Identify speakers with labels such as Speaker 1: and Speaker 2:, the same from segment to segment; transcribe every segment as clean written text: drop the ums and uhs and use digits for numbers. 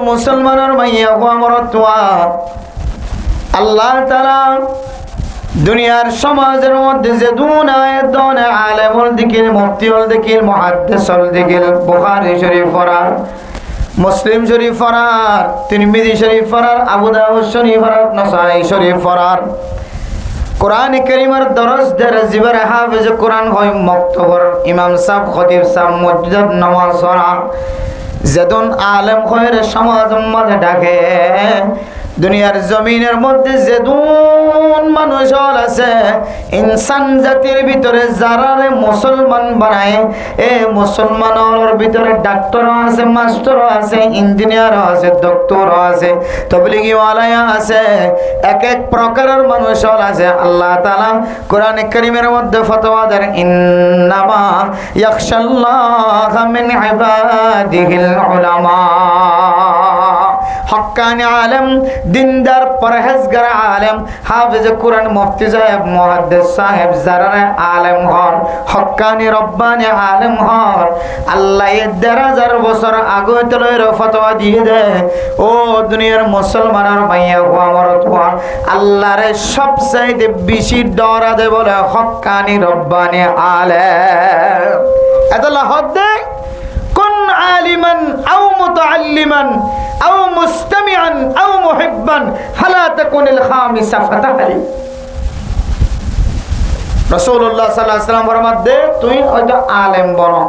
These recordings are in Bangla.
Speaker 1: মুসলমানের মাইয়া মরতুয়া আল্লাহ তাআলা দুনিয়ার সমাজের মধ্যে যে দুন আলেমুল দিকিল মুফতিউল দিকিল মুহাদ্দিসুল দিকিল বুখারী শরীফ পড়ার মুসলিম শরীফ পড়ার তিরমিজি শরীফ পড়ার আবু দাউদ শরীফ পড়ার নাসাই শরীফ পড়ার কোরআন কারীমের দরস জিবার হাফেজ কোরআন হয় মক্তবর ইমাম সাহেব খতিব সাহেব মসজিদ নামাজ পড়া যেদন আলেম খয়ের সমাজ মাঝে ডাকে দুনিয়ার জমিনের মধ্যে যেদুন মানুষ আছে ইনসান জাতির ভিতরে যারারে মুসলমান বানায় এ মুসলমানের ভিতরে ডাক্তারও আছে, মাস্টারও আছে, ইঞ্জিনিয়ারও আছে, ডক্টরও আছে, তবলিগি ওয়ালায়া আছে, এক এক প্রকারের মানুষ আছে। আল্লাহ তাআলা কোরআন কারীমের মধ্যে ফতোয়া দেন ইন্নামা ইয়াখশাল্লাহা মিন ইবাদিহিল উলামা। হক্কানি আলেম, দিনদার, পরহেজগার আলেম, হাফেজ কোরআন, মুফতি সাহেব, মুহাদ্দিস সাহেব যারা আলেম হন, হক্কানি রব্বানি আলেম হন, আল্লাহ ১,৫০০ বছর আগে তলৈর ফতোয়া দিয়ে দেয় ও দুনিয়ার মুসলমানের মাইয়া হুয়া মরত হুয়া আল্লাহরে সবচাইতে বেশি ডরা দে বলে হক্কানি রব্বানি আলেম। এত লাহদ দে কুন আলিমান আও মুতাআল্লিমান আও মুস্তামিআন আও মুহিব্বান ফালা তাকুনিল খামিসা ফাতাহলি। রাসূলুল্লাহ সাল্লাল্লাহু আলাইহি ওয়াসাল্লাম ফরমাতে তুই হয়তো আলেম বনো।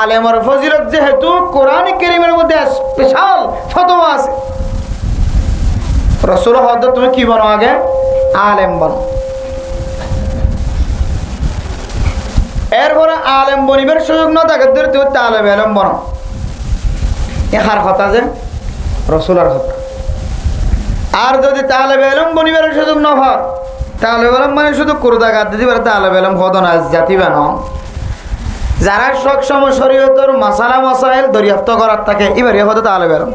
Speaker 1: আলেমের ফজিলত যেহেতু কোরআন কারীমের মধ্যে স্পেশাল ফতোয়া আছে, রাসূল হয়তো তুমি কি বনো আগে আলেম বনো। এরপরে আলেম বনিবের সুযোগ না থাকে তুই তালেব ইলম বনো। এহার কথা যে রাসূলের কথা। আর যদি তালেব ইলম বনিবের সুযোগ না হয়, তালেব ইলম মানে শুধু কুরদা গাদ দিতে পারে তালেব ইলম হদ না জাতি বানো। যারা সব শরীয়তের মাসালা মাসাইল দরিয়াপ্ত করার থাকে এবারে হয়তো তালেব ইলম।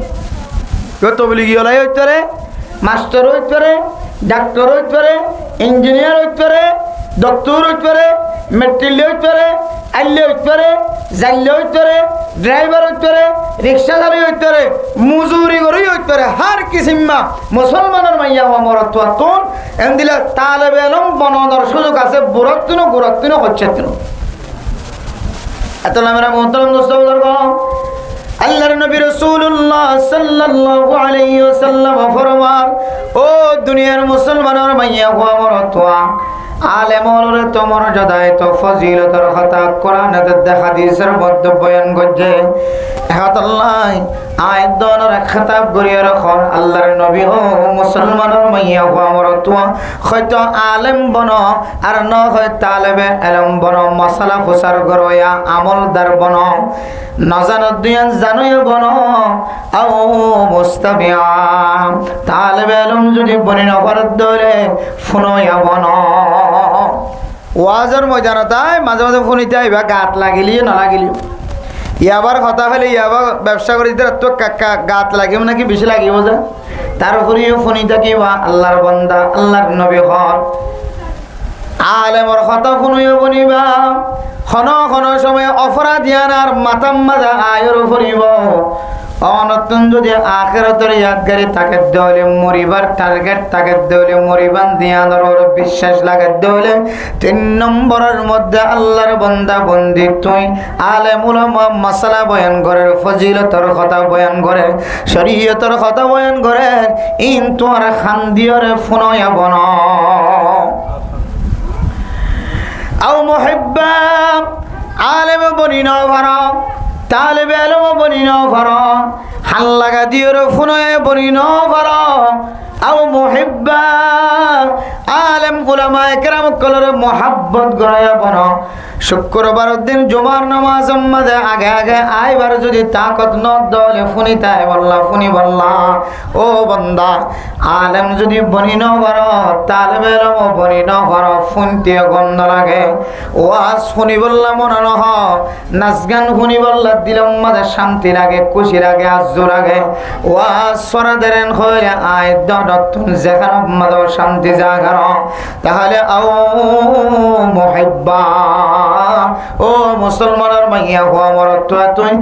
Speaker 1: কেউ তবলিগি ওলাই হইতে পারে, মাস্টার হইতে পারে, ডাক্তার হইতে পারে, ইঞ্জিনিয়ার হইতে পারে, ডক্টর হইতে পারে, মেট্রিক হইতে পারে, আইলে হইতে পারে, জাইলে হইতে পারে, ড্রাইভার হইতে পারে, রিক্সা চালক হইতে পারে, মজুরি করে হইতে পারে, হার কিসিমা মুসলমানের মাইয়া হওয়া মরত তুন এম দিলে তালেব ইলম বনানোর সুযোগ আছে। বুড়াত্তিনো গুড়াত্তিনো হচ্ছে তিনো এত নামেরা মোহতারাম দোস্ত বুজুর্গ, আল্লাহর নবী রাসূলুল্লাহ সাল্লাল্লাহু আলাইহি ওয়াসাল্লাম ফরমান ও দুনিয়ার মুসলমানের মাইয়া হওয়া মরত আলেমর তো মর্যাদায় তো ফজিলতের কথা কোরআনের হাদিসের মধ্যে বয়ান করছে। আল্লাহ আয়াতর খেতাব করিয়া রাখর আল্লাহর নবী ও মুসলমানের মাইয়া হওয়া মরত হয়তো আলেম বন আর ন হয় তালেবে ইলম বন, মশলা ফুসার গরয়া আমলদার বন, নজানো দুয়ান জানুয়া বন আও মুস্তাবিয়া। তালেবে ইলম যদি বনি নকর দলে ফুনয়া বন। ওয়াজের ময়দানতায় মাঝে মাঝে ফোনিতে আইবা গাত লাগিলিও না লাগিলিও ইয়াবার কথা হলে ইয়াবার ব্যবসা করে দিতে তো গাত লাগিব নাকি বেশি লাগিব যা তার উপরেও ফোনি থাকিবা আল্লাহর বান্দা আল্লাহর নবী হর আলেমর কথা ফোনিও বনিবা। খন সময় অপরাধ ইয়ানার মাতাম মাজা আয়র ফরিব অনতুন যদি আখিরাতের ইয়াদগারি তাকে দেওয়ালে মরিবার টার্গেট তাকে দেওয়ালে মরিবান দিয়ানোর বিশ্বাস লাগে দেওয়ালে ৩ নম্বরের মধ্যে আল্লাহর বান্দা বন্দি তুই আলেম উলামা মাসালা বয়ান করে, ফজিলতের কথা বয়ান করে, শরীয়তের কথা বয়ান করে, ইন তোর খান্দিয়রে ফুনয়া বন আও মুহিব্বা। আলেম বনি না ভাড়া তালেবে ইলম বনি না ভাড়া হাল লাগা দিওর ফুনয়ে বনি না ভাড়া আও মুহিব্বা। আলেম উলামায়ে কেরাম কলরে মোহাব্বত গড়ায়া বন। শুক্রবার দিন জুমার নামাজ মাঝে আগে আগে আইবার যদি তাকত ন দলে ফুনি তাই বললা ফুনি বললা ও বান্দা আলেম যদি বনি ন ভর তালেবে ইলম বনি ন ভর ফুনতে গন্ধ লাগে। ওয়াজ ফুনি বললা মনে নহ, নাচ গান ফুনি বললা দিলম মাঝে শান্তি লাগে, খুশি লাগে, আজ্জু লাগে। ওয়াজ সরা দেরেন হইলে আয় দতুন যেখানে মাঝে শান্তি জাগার তাহলে আও মুহিব্বা ও মুসলমানের মাইয়া হওয়া মরত তুই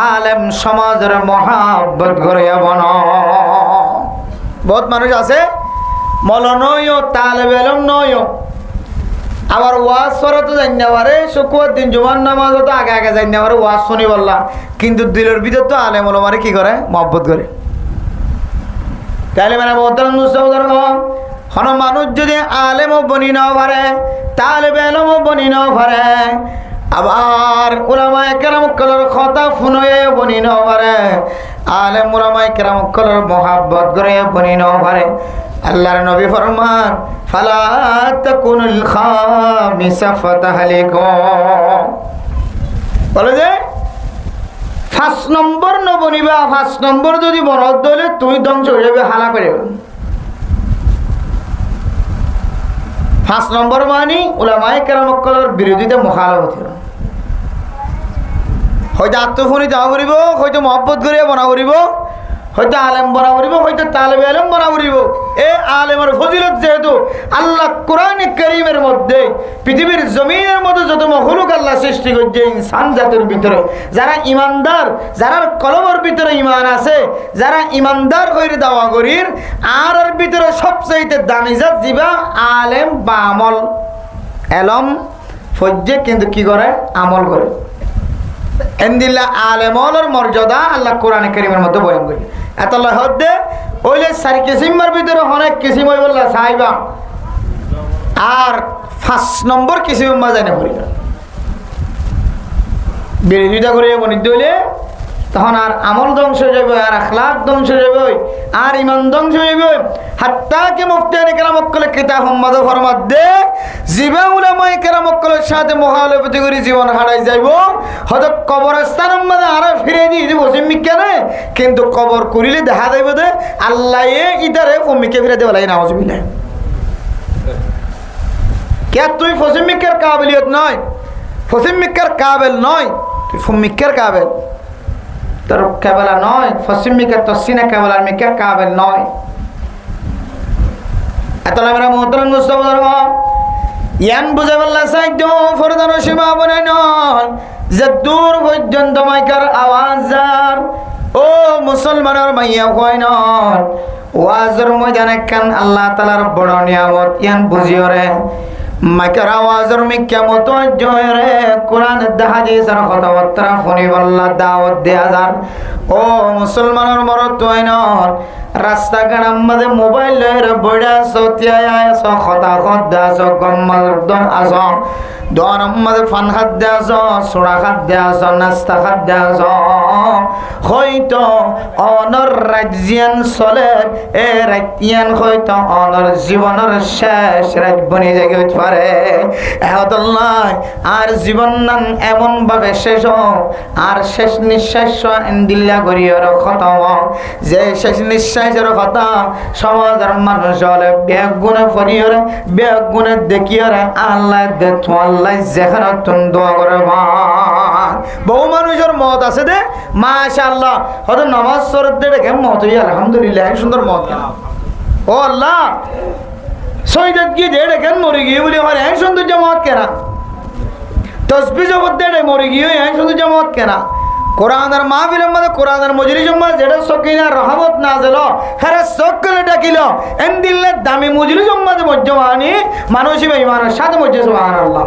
Speaker 1: আলেম সমাজের মহাব্বত করিয়া বন। বহুত মানুষ আছে মল নয় তালেব এলম নয়, আবার ওয়াজ সরা তো জানি না পারে, শুক্রবার দিন জুমার নামাজ তো আগে আগে জানি না পারে, ওয়াজ শুনি বললা, কিন্তু দিলের ভিতর তো আলেম ওলামারে কি করে মহব্বত করে। তাহলে মানে মোহতারাম মুস্তাফা হন মানুষ যদি আলেমও বনি না পারে, তালেব এলমও বনি না পারে, আবার উলামায়ে কেরাম কলর কথা ফুনয়ে বনি না পারে, আলেম উলামায়ে কেরাম কলর মহব্বত করে বনি না পারে। আল্লাহর নবী ফরমান ফালা তাকুনুল খামিসা ফাতাহলিকু, বলে যে 5 নম্বর নবনিবা, 5 নম্বর যদি বরদ দলে তুই ধ্বংস হয়ে যাবে, হালা করে। 5 নম্বর মানে উলামায়ে কেরামকলের বিরোধিতা মুখালাফত, হয়তো আত্মফনি দেওয়া করিব, হয়তো মহব্বত করিয়া বনা করিব, হয়তো আলেম বনা করিব, হয়তো তালেবে আলেম বনা করিব। এই আলেমের ফজিলত যেহেতু আল্লাহ কোরআন কারীমের মধ্যে পৃথিবীর জমিনের মধ্যে যত মখলুক আল্লাহ সৃষ্টি করছে ইনসান জাতির ভিতরে, যারা ইমানদার, যারা কলমের ভিতরে ইমান আছে, যারা ইমানদার করে দাওয়া করির, আর এর ভিতরে সবচাইতে দামি জাত দিবা আলেম বা আমল। এলম ফজ্জে কিন্তু কি করে আমল করে। এন্দিল্লা আলেমলের মর্যাদা আল্লাহ কোরআন কারীমের মধ্যে বয়ান করে। এত হদ্দে ওইলে 4 কিসিমের ভিতরে অনেক কিসিম হই বললা সাইবা, আর 5 নম্বর কিসিম মাঝে না পড়ি বিরোধিতা করে বনিত হইলে তখন আর আমল ধ্বংস হয়ে যাবে, আর আখলাক ধ্বংস হয়ে যাবে, আর ইমান ধ্বংস হয়ে যাবে। হাত্তা কি মুফতিয়ানে কেরামকলে কিতাব সম্মাদ ফরমাত দে জিবা উলামায়ে কেরামকলের সাথে মুখালাফতি করে জীবন হারাই যাইব, হয়তো কবরস্থান মধ্যে আর ফিরে দিয়ে দিব মিক্কানে, কিন্তু কবর করিলে দেখা যাইব দে আল্লাহ ইদারে ফমিকে ফিরে দেওয়া লাগে। নাউজুবিল্লাহ। কে তুই ফসিমিকের কাবিলিয়ত নয়, ফসিমিকের কাবেল নয়, তুই ফমিকের কাবেল, তোর কেবলা নয়। ফসিমিকের তসিনা কেবলার মিকের কাবেল নয়। এতলা মেরা মোহতারাম মুস্তাফা ইয়ান বুঝে বললা সাইদ ফরদানো সীমা বনাই নয় যে দূর পর্যন্ত মাইকার আওয়াজ আর ও মুসলমানের মাইয়া হয় নয় ওয়াজের ময়দানে কান আল্লাহ তাআলার বড় নিয়ামত ইয়ান বুঝিও রে। মাইকার আওয়াজের মিক্কা মতো জয়রে কোরআন হাদিসের কথাবার্তা শুনি বললা দাওয়াত দেয়া যার ও মুসলমানের মরত হয় নয়। রাস্তাঘাট আমাদের মোবাইল লয়ে বড়া সতিয়ায় আস কথা খদ্দা আস গম্মল দন আস দন আমাদের ফান খাদ্য আস সুরা খাদ্য আস নাস্তা খাদ্য আস হয়তো অনর রাজ্যান চলে এ রাজ্যান হয়তো অনর জীবনের শেষ রাত বনি জায়গা হইতে পারে এহদল্লাহ। আর জীবন নাম এমন ভাবে শেষ আর শেষ নিঃশ্বাস দিল্লা করিয়ার খতম, যে শেষ নিঃশ্বাসের কথা সমাজের মানুষ হলে বেগুনে ফরিয়রে বেগুনে দেখিয়রে আল্লাহ দেখো আল্লাহ যেখানে তুমি দোয়া করে। বহু মানুষের মত আছে দে মাশাআল্লাহ হয়তো নামাজ পড়তে দেখে মত হই আলহামদুলিল্লাহ এক সুন্দর মত ও আল্লাহ সৈয়দ কি দে দেখেন মরে গিয়ে বলি আমার এক সুন্দর জামাত কেনা তসবিহ জবত দে মরে গিয়ে এক সুন্দর জামাত কেনা কোরআনের মাহফিলের মধ্যে কোরআনের মজলিসের মধ্যে যেটা সকিনা রহমত নাযিল হেরে সকলে ডাকিল এন্দিল্লে দামি মজলিসের মধ্যে মজ্জমানি মানুষই বেঈমানের সাথে মজ্জ সুবহানাল্লাহ।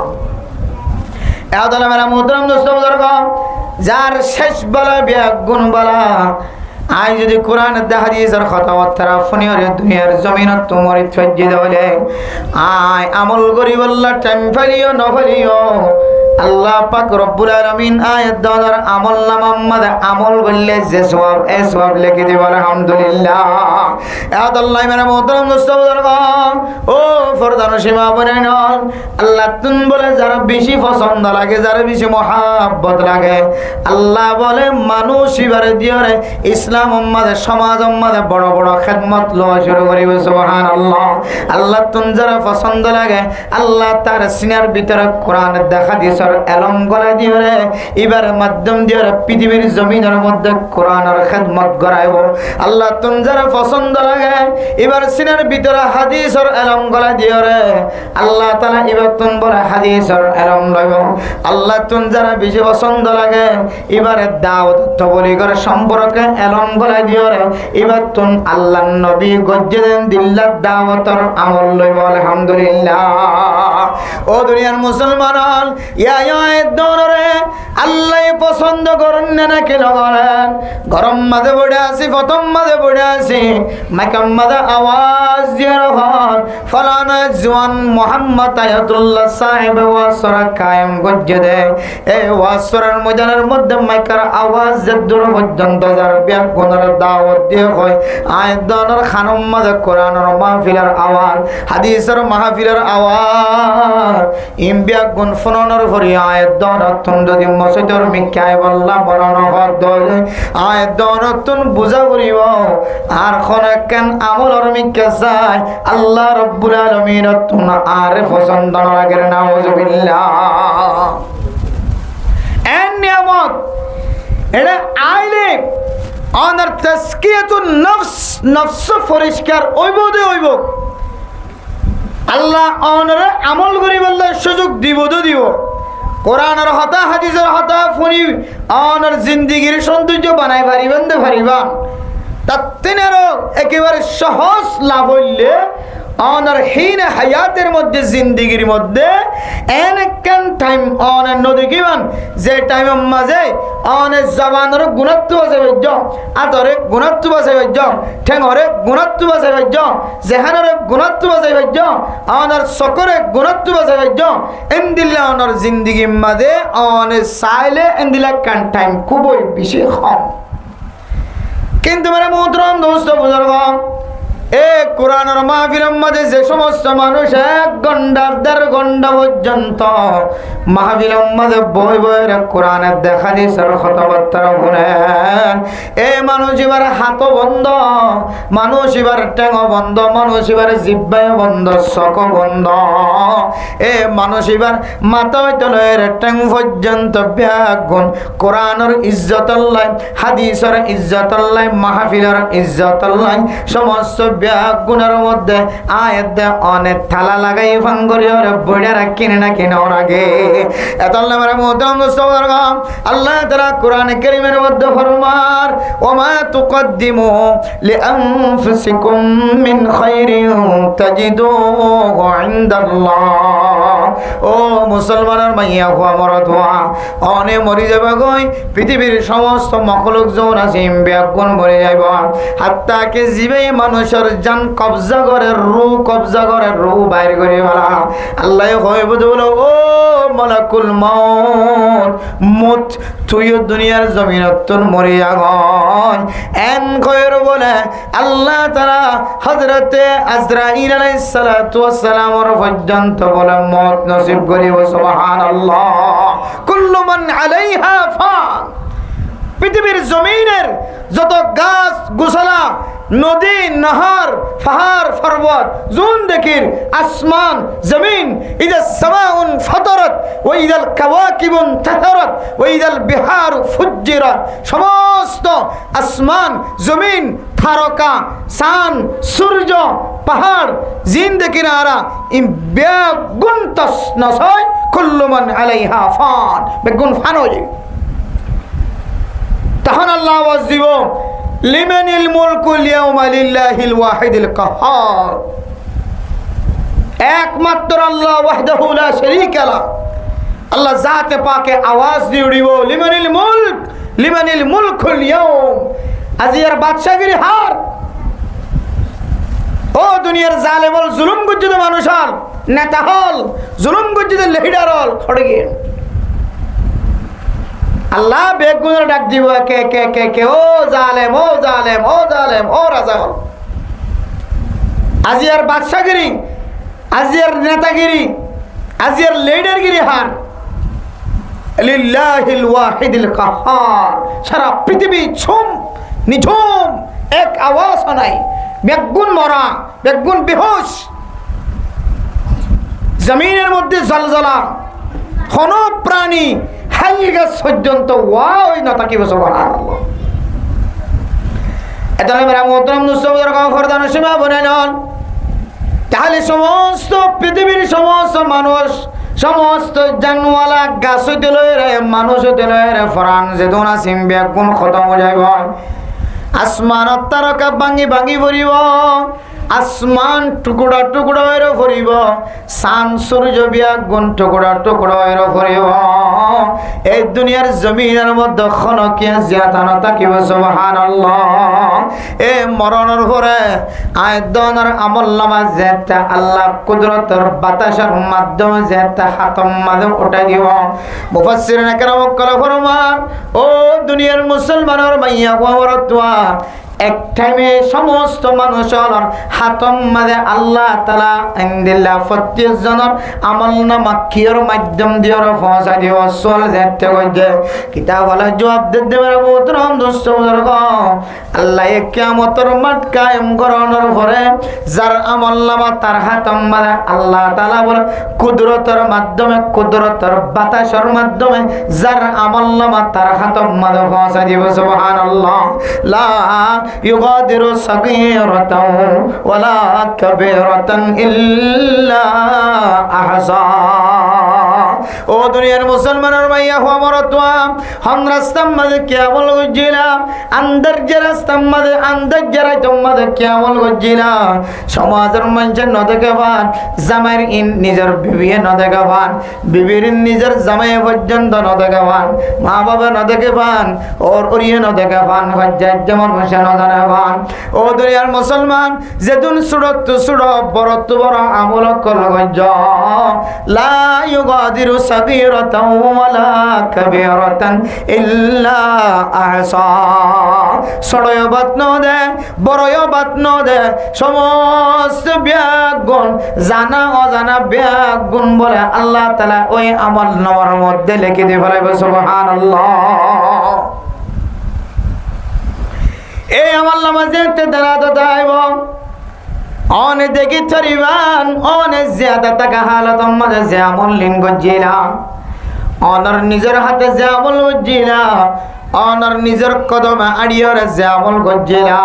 Speaker 1: এতলা মেরা মুহতারাম দোস্ত বুজুর্গ যার শেষ বলা বেগুন বলা আই যদি কোরআন হাদিসের কথাবার্তা ফুনিয়রে দুনিয়ার জমিনত তোমার ইচ্ছা হলে আয় আমল করি বললা টাইম ফেলিও ন ফেলিও আল্লাহ পাক রব্বুল আলামিন আয়াত দাওয়ার আমল নামাম্মাদ আমল বললে যে সওয়াব এ সওয়াব লিখে দিব আলহামদুলিল্লাহ। এত আল্লাহ মেরা মুহতারাম দোস্ত বুজুর্গ ও ফরদানো সীমা বনে নন আল্লাহ তুন বলে যারা বেশি পছন্দ লাগে যারা বেশি মহাব্বত লাগে আল্লাহ বলে মানুষ ইবারে দিয়রে ইসলাম উম্মাদে সমাজ উম্মাদে বড় বড় খেদমত লওয়া শুরু করিব সুবহানাল্লাহ। আল্লাহ তুন যারা পছন্দ লাগে আল্লাহ তার সিনার ভিতরে কোরআন দেখা দিয়েছে হাদিসের এলম গলা দিয়ে রে এবার মাধ্যম দিয়ে পৃথিবীর জমিনের মধ্যে কোরআনের খেদমত করাইব। আল্লাহ তুন যারা পছন্দ লাগে এবার সিনার ভিতরে হাদিসের এলম গলা দিয়ে রে আল্লাহ তাআলা এবার তুন বলে হাদিসের এলম লইব। আল্লাহ তুন যারা বেশি পছন্দ লাগে এবারে দাওয়াত তবলি করে সম্পর্কে এলম গলা দিয়ে রে এবার তুন আল্লাহ নবী গজ্জেন দিল্লাহ দাওয়াতর আমল লইব। আলহামদুলিল্লাহ। ও দুনিয়ার মুসলমান ইয়া দনরে আল্লাহ পছন্দ করেন না কেন করেন? গরম মাঝে পড়ে আসি, প্রথম মাঝে পড়ে আসি, মাকাম মাঝে আওয়াজ দিয়ে রহন ফলানা জওয়ান মোহাম্মদ আয়াতুল্লাহ সাহেব ওয়াসরা কায়েম গজ্জে দেয়। এই ওয়াসরার ময়দানের মধ্যে মাইকার আওয়াজ যে দূর পর্যন্ত যার ব্যাগুনের দাওয়াত দিয়ে হয় আয়াত দনের খানম মাঝে কোরআনের মাহফিলের আওয়াজ, হাদিসের মাহফিলের আওয়াজ ইমবিয়া গুন ফোনর ভরি আয়াত দনতুন যদি মসজিদের মিকায় বল্লা বরণ হদয় আয়াত দনতুন বুঝা করিব আর খনকেন আমলর মিকা যায় আল্লাহ রাব্বুল আলামিন তুন আর পছন্দ লাগে। নাউজুবিল্লাহ। এন নিয়ামত এটা আইলে অনার তাসকিয়াতুন নফস, নফস পরিষ্কার হইব দে হইব। আল্লাহ অনরে আমল করিবার সুযোগ দিব তো দিব। কোরআনের হতা হাদিসের হতা ফুনি অনর জিন্দিগির সৌন্দর্য বানাই পারিবেন দে পারিবান। তার তিনারও একেবারে সহজ লাভ হইলে অনার হীন হায়াতের মধ্যে জিন্দিগির মধ্যে এনেকান টাইম অনের নদী কিমান যে টাইমের মাঝে অনের জবানের গুণত্ব আছে বৈজ্য, আতরে গুণত্ব আছে বৈজ্য, ঠেঙরে গুণত্ব আছে বৈজ্য, জেহানরে গুণত্ব আছে বৈজ্য, অনের সকরে গুণত্ব আছে বৈজ্য। এন্দিল্লা অনর জিন্দিগির মাঝে অনে চাইলে এন্দিল্লা কান টাইম খুবই বেশি কম। কিন্তু মানে মোহতরম দোস্ত বুজুর্গ এ কোরআনের মাহফিলের মধ্যে যে সমস্ত মানুষ 1 ঘন্টা 1.5 ঘন্টা পর্যন্ত মাহফিলের মধ্যে বই বইয়ের কোরআনের দেখা দিয়েছে কথাবার্তা শুনেন, এই মানুষ এবার হাত বন্ধ, মানুষ এবার ঠ্যাং বন্ধ, মানুষ এবার জিহ্বা বন্ধ, চোখ বন্ধ, এ মানুষ এবার মাথা তলের ঠ্যাং পর্যন্ত ব্যাগুন কোরআনের ইজ্জতুল্লাহ, হাদিসের ইজ্জতুল্লাহ, মাহফিলের ইজ্জতুল্লাহ সমস্ত গুণের মধ্যে আয়াত অনেক থালা লাগাই ভাঙ্গরি ওরে বইড়া রাখি না কিনার আগে এতাল্লাহ মেরা মুহতারাম দোস্ত আল্লাহ তাআলা কোরআন কারীমের মধ্যে ফরমান ওমা তুকদ্দিমু লিআনফুসিকুম মিন খায়রিন তাজিদুহু ইনদাল্লাহ। ও মুসলমানের মাইয়া হওয়া মরদ হওয়া অনে মরি যাবে গই পৃথিবীর সমস্ত মখলুক যৌন আছে ব্যাগুন মরে যাইব হাত্তাকে জীবে মানুষের জান কবজা করে রু কবজা করে রু বাইর করে বলা আল্লাহ কইব বলো ও মালাকুল মউত মুত তুইও দুনিয়ার জমিনত তুন মরি আগন এন কইর বলে আল্লাহ তাআলা হযরতে আজরাইল আলাইহিস সালাতু ওয়াস সালামের পর্যন্ত বলে মত নসিব করিব। সুবহানাল্লাহ। কুল্লু মান আলাইহা ফান পৃথিবীর জমিনের যত গাছ গোছালা নদী নহর পাহাড় পর্বত জুন দেখির আসমান জমিন ইদা সামাউন ফাতারাত ওয়া ইদাল কাওয়াকিবুন তাহারাত ওয়া ইদাল বিহারু ফুজ্জিরাত সমস্ত আসমান জমিন তারকা চাঁদ সূর্য পাহাড় জিন দেখির আরা ইম বেগুন তসনস হয় কুল্লু মান আলাইহা ফান বেগুন ফান হয়ে তখন আল্লাহ আওয়াজ দিব লিমানিল মুলকুল ইয়াউমা লিল্লাহিল ওয়াহিদিল কাহ্হার। একমাত্র আল্লাহ ওয়াহদাহু লা শারীকা লা। আল্লাহ জাতে পাকে আওয়াজ দিয়ে দিব লিমানিল মুলকুল ইয়াউম। আজি আর বাদশাগিরি হার ও দুনিয়ার জালেমল জুলুম গজ্জিত মানুষ হল নেতা হল জুলুম গজ্জিত লিডার হল খড়গে আল্লাহ বেগুনের ডাক দিব কে কে কে কে ও জালেম ও জালেম ও জালেম ও রাজা হল। আজি আর বাদশাগিরি আজি আর নেতাগিরি আজি আর লিডারগিরি হার লিল্লাহিল ওয়াহিদিল কাহ্হার। সারা পৃথিবী ছুম নিঝুম এক আওয়াজ নাই বেগুন মরা বেগুন বেহুশ জমিনের মধ্যে জলজলা কোন প্রাণী হাইগা পর্যন্ত ওয়াই না থাকিব সুবহানাল্লাহ। এটা মেরা মোহতরম মুসলমানদের খরদান সীমা বনে নন, তাহলে সমস্ত পৃথিবীর সমস্ত মানুষ, সমস্ত জানওয়ালা গাছ হইতে লয়ে মানুষ হইতে লয়ে ফরান যে দোনা সিমবে কোন খতম হয়ে যাইব। আসমানত তারকা ভাঙি ভাঙি পড়িব, আসমান টুকুরা টুকুরা হয়ে পড়িব, চান সূর্য বিয়াগুণ টুকুরা টুকুরা হয়ে পড়িব। এই দুনিয়ার জমিনের মধ্যে খনকিয়া জিয়াতা না থাকিব সুবহানাল্লাহ। এ মরণের পরে আয়দনের আমলনামা যেটা আল্লাহ কুদরতের বাতাসের মাধ্যমে যেটা হাতম মাধ্যমে উঠাই দিব। মুফাসসিরিন কেরাম কলে ফরমান, ও দুনিয়ার মুসলমানের মাইয়া ওয়ারতুয়া, এক টাইমে সমস্ত মানুষের হাতম মাঝে আল্লাহ তাআলা ইনদিল্লাহ প্রত্যেক জনের আমলনামা কিয়র মাধ্যম দিয়ে পৌঁছা দিব। সোল যেতে কইছে কিতাব আলা জবাব দিতে পারে মোহতরম দোস্ত বুজুর্গ, আল্লাহ কিয়ামতের মাঠ কায়েম করানোর পরে যার আমলনামা তার হাতম মাঝে আল্লাহ তাআলা বলে কুদরতের মাধ্যমে, কুদরতের বাতাসের মাধ্যমে যার আমলনামা তার হাতম মাঝে পৌঁছা দিব সুবহানাল্লাহ। লা ইউগাদিরু সাগীরাতাও ওয়ালা কাবীরাতান ইল্লা আহসা। ও দুনিয়ার মুসলমানের মাইয়া হওয়া মরতুয়া, हम रास्ता मदे क्या बोल गुजिला, अंदर जे रास्ता मदे अंदर जरा तुम मदे क्या बोल गुजिला। समाजर मंचन न देखाबान, জামাইর ইন নিজের বিবি ন দেখাবান, বিবির নিজের জামাই পর্যন্ত ন দেখাবান, মা বাবা ন দেখাবান, ওর ওরিয়ে ন দেখাবান, হজ্জাত যেমন বসে ন জানাবান। ও দুনিয়ার মুসলমান, যেদিন সুরত সুর বড় বড় আমল কল গজ্জ, লা ইউগাদিরু সাগীরাতাও ওয়ালা কাবীরাতান ইল্লা আহসা। ছোটয় বাত ন দে, বড়য় বাত ন দে, সমস্ত ব্যাগুণ জানা অজানা ব্যাগুণ বলে আল্লাহ তাআলা ওই আমল নামার মধ্যে লিখে দিয়ে ফেলাইবে সুবহানাল্লাহ। এই আমল নামা যেতে দাঁড়াতে দাইব অনে দেখি থরিবান, অনে জিয়াদা টাকা হালত মাঝে যে আমল লিঙ্গ জিলা, অনর নিজের হাতে যে আমল জিলা, অনর নিজের কদমে আড়িয়র যে আমল গজ্জিলা,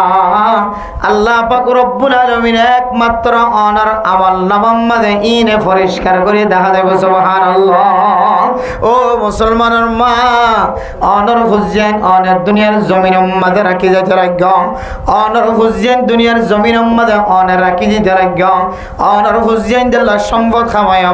Speaker 1: আল্লাহ পাক রব্বুল আলামিন একমাত্র অনর আমল নামার মাঝে ইনে পরিষ্কার করে দেখা দেব সুবহানাল্লাহ। ও মুসলমানের মা, অনর হুজেন অনের দুনিয়ার জমিন মাঝে রাখি যেতে রাখগ, অনর হুজেন দুনিয়ার জমিন মাঝে অনে রাখি যেতে রাখগ, অনর হুজেন দিল্লা সম্পদ খামায়